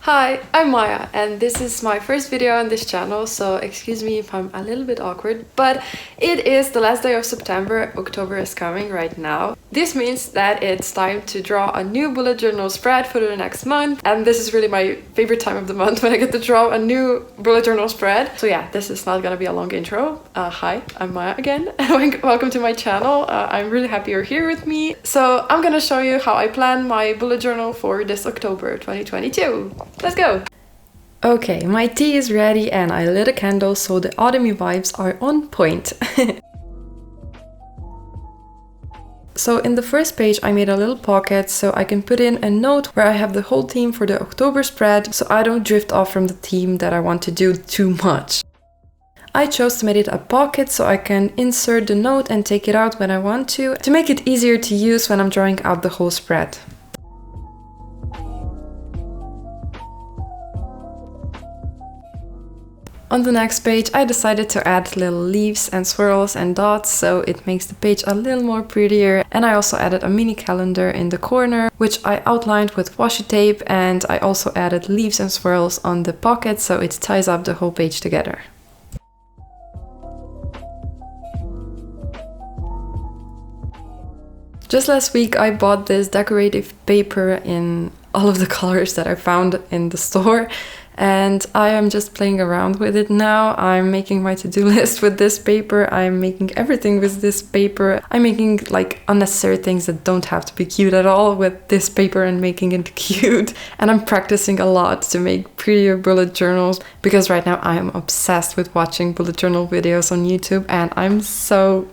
Hi, I'm Maya, and this is my first video on this channel, so excuse me if I'm a little bit awkward, but it is the last day of September. October is coming right now. This means that it's time to draw a new bullet journal spread for the next month, and this is really my favorite time of the month when I get to draw a new bullet journal spread. So yeah, this is not gonna be a long intro. Hi, I'm Maya again, and welcome to my channel. I'm really happy you're here with me. So I'm gonna show you how I plan my bullet journal for this October 2022. Let's go! Okay, my tea is ready and I lit a candle so the autumny vibes are on point. So in the first page I made a little pocket so I can put in a note where I have the whole theme for the October spread so I don't drift off from the theme that I want to do too much. I chose to make it a pocket so I can insert the note and take it out when I want to make it easier to use when I'm drawing out the whole spread. On the next page, I decided to add little leaves and swirls and dots so it makes the page a little more prettier. And I also added a mini calendar in the corner, which I outlined with washi tape, and I also added leaves and swirls on the pocket so it ties up the whole page together. Just last week I bought this decorative paper in all of the colors that I found in the store. And I am just playing around with it now. I'm making my to-do list with this paper. I'm making everything with this paper. I'm making like unnecessary things that don't have to be cute at all with this paper and making it cute. And I'm practicing a lot to make prettier bullet journals because right now I'm obsessed with watching bullet journal videos on YouTube and I'm so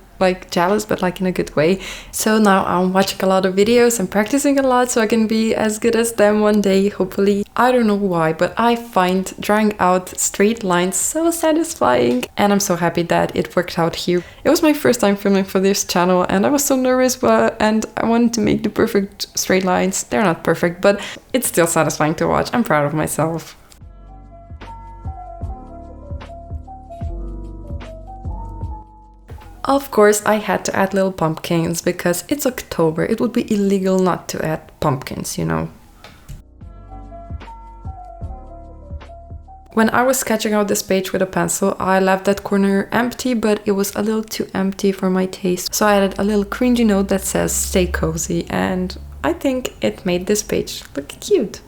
jealous, but in a good way. So now I'm watching a lot of videos and practicing a lot so I can be as good as them one day, hopefully. I don't know why, but I find drawing out straight lines so satisfying and I'm so happy that it worked out here. It was my first time filming for this channel and I was so nervous and I wanted to make the perfect straight lines. They're not perfect, but it's still satisfying to watch. I'm proud of myself. Of course, I had to add little pumpkins because it's October. It would be illegal not to add pumpkins, you know. When I was sketching out this page with a pencil, I left that corner empty, but it was a little too empty for my taste. So I added a little cringy note that says "Stay cozy," and I think it made this page look cute.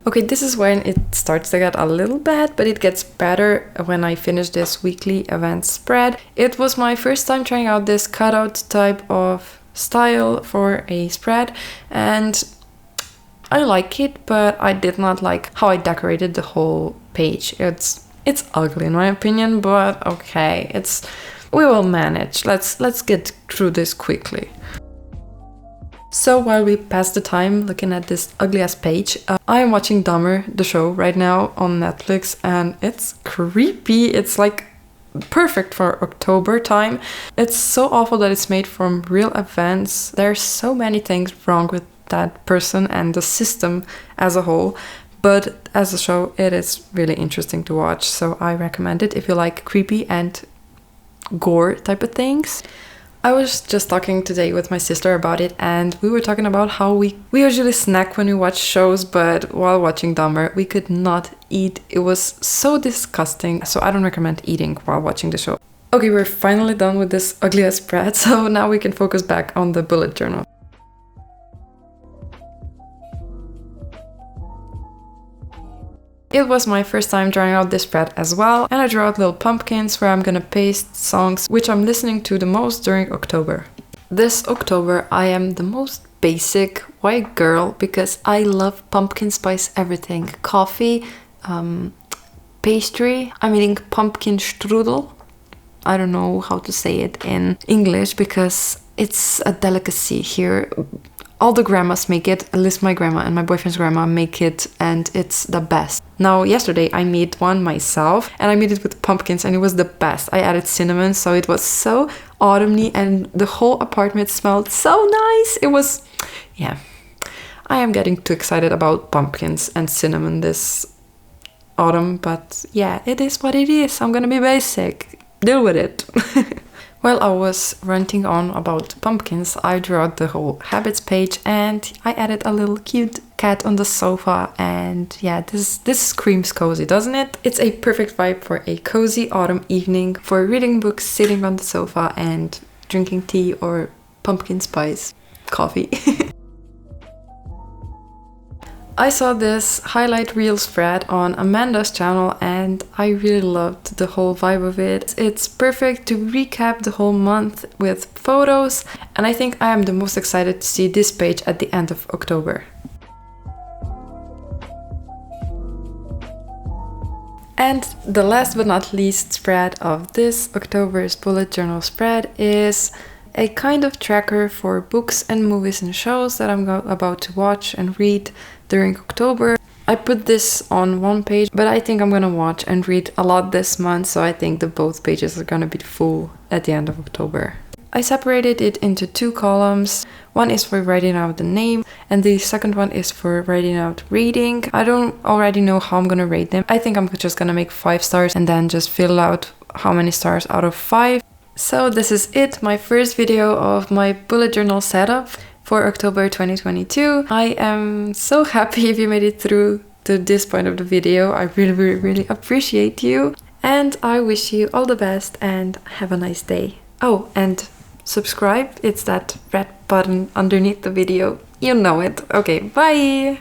Okay, this is when it starts to get a little bad, but it gets better when I finish this weekly event spread. It was my first time trying out this cutout type of style for a spread, and I like it, but I did not like how I decorated the whole page. It's ugly in my opinion, but okay, we will manage. Let's get through this quickly. So while we pass the time looking at this ugly-ass page, I am watching Dahmer, the show, right now on Netflix, and it's creepy. It's perfect for October time. It's so awful that it's made from real events. There's so many things wrong with that person and the system as a whole, but as a show, it is really interesting to watch, so I recommend it if you like creepy and gore type of things. I was just talking today with my sister about it and we were talking about how we usually snack when we watch shows, but while watching Dahmer we could not eat. It was so disgusting, so I don't recommend eating while watching the show. Okay, we're finally done with this ugly ass spread, so now we can focus back on the bullet journal. It was my first time drawing out this spread as well, and I drew out little pumpkins where I'm gonna paste songs which I'm listening to the most during October. This October I am the most basic white girl because I love pumpkin spice everything. Coffee, pastry, I'm eating pumpkin strudel. I don't know how to say it in English because it's a delicacy here. All the grandmas make it, at least my grandma and my boyfriend's grandma make it, and it's the best. Now, yesterday I made one myself, and I made it with pumpkins, and it was the best. I added cinnamon, so it was so autumny, and the whole apartment smelled so nice. It was, yeah. I am getting too excited about pumpkins and cinnamon this autumn, but yeah, it is what it is. I'm gonna be basic. Deal with it. While I was ranting on about pumpkins, I drew out the whole habits page and I added a little cute cat on the sofa, and yeah, this screams cozy, doesn't it? It's a perfect vibe for a cozy autumn evening for reading books, sitting on the sofa and drinking tea or pumpkin spice coffee. I saw this highlight reel spread on Amanda's channel and I really loved the whole vibe of it. It's perfect to recap the whole month with photos, and I think I am the most excited to see this page at the end of October. And the last but not least spread of this October's bullet journal spread is a kind of tracker for books and movies and shows that I'm about to watch and read during October. I put this on one page, but I think I'm gonna watch and read a lot this month, so I think the both pages are gonna be full at the end of October. I separated it into two columns. One is for writing out the name, and the second one is for writing out reading. I don't already know how I'm gonna rate them. I think I'm just gonna make 5 stars and then just fill out how many stars out of 5. So this is it, my first video of my bullet journal setup for October 2022. I am so happy if you made it through to this point of the video. I really appreciate you, and I wish you all the best and have a nice day. Oh, and subscribe, it's that red button underneath the video. You know it. Okay, bye!